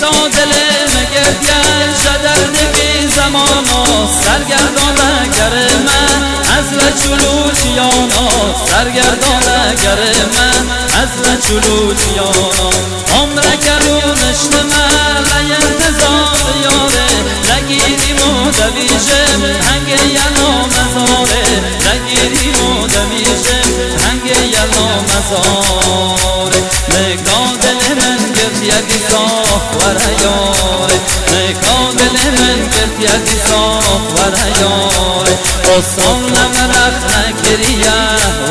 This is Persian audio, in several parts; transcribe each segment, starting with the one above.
بیسا دل مگردیش در نگی زمانا سرگردان اگر من از چلوچیانا سرگردان اگر من از چلوچیانا عمر گرونشت من لی انتظار یاره نگیریم و دویشم هنگ یلا مزاره نگیریم و دویشم هنگ یلا مزاره نگاه دل من گردیدی صاف ورهیاره نگاه دل من گردیدی صاف ورهیاره قصان نمرخ نگریه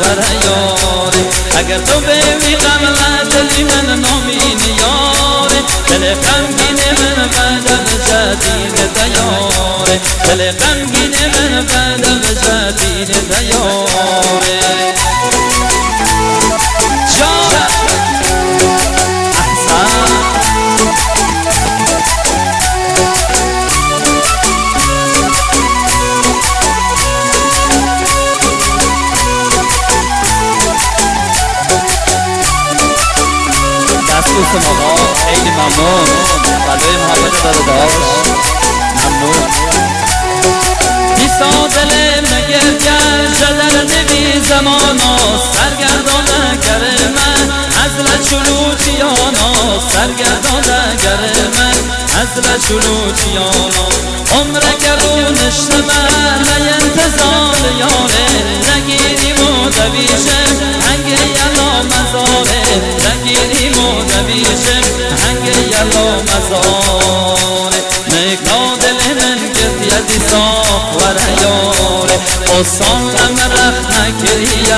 ورهیاره اگر تو بیوی قبل دلی من نامین یاره دل غمگین من بعد جدید دیاره دل غمگین من بعد جدید دیاره دوستم آقا خیلی ممنون برای محبت داداش ممنون بیسا دل مگردیش در نوی زمانا سرگردان اگر من از چلوچیانا سرگردان اگر من از چلوچیانا عمر گرونشت من لی انتظار یاره نگیریم و دویشم هنگ یلا مزاره نگیریم و دویشم هنگ یلا مزاره نگاه دل من گردیدی صاف ورهیاره قصان امرخ نگریه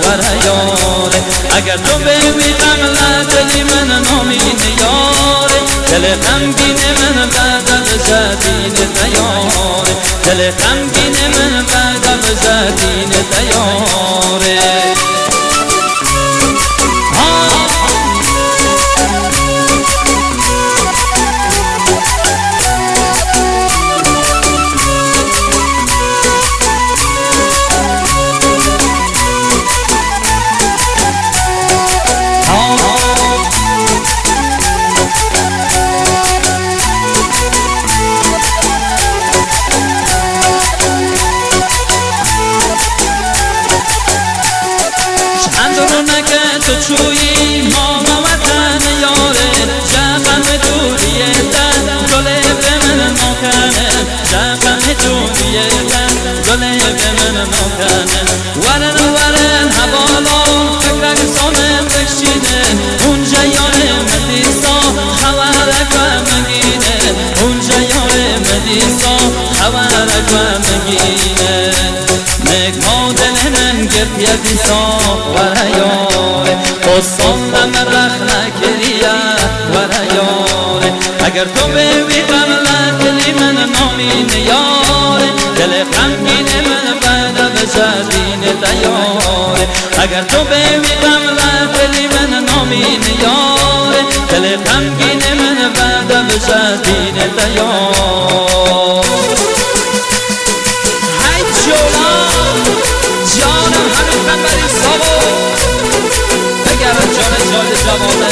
ورهیاره اگر تو بیوی قبل دلی من نامین یاره دل غمگین من بعد جدید دیاره دل غمگین من بعد جدید دیاره تو چویی ما وطن یاره جغم دوریه تن گله به من نکنه جغم دوریه تن گله به من نکنه ورن حوالا فکرک سانم بکشیده اونجا یاره مدیسا خبرک و مگینه اونجا یاره مدیسا خبرک و مگینه نگاه دل من گردیدی صاف ورهیاره قصان نمرخ نگریه ورهیاره اگر تو بیوی قبل دلی من نامین یاره دل غمگین من بعد جدید دیاره اگر تو بیوی قبل دلی من نامین یاره دل غمگین من بعد جدید دیاره های جانم همین خبری سابو اگر جان جوانه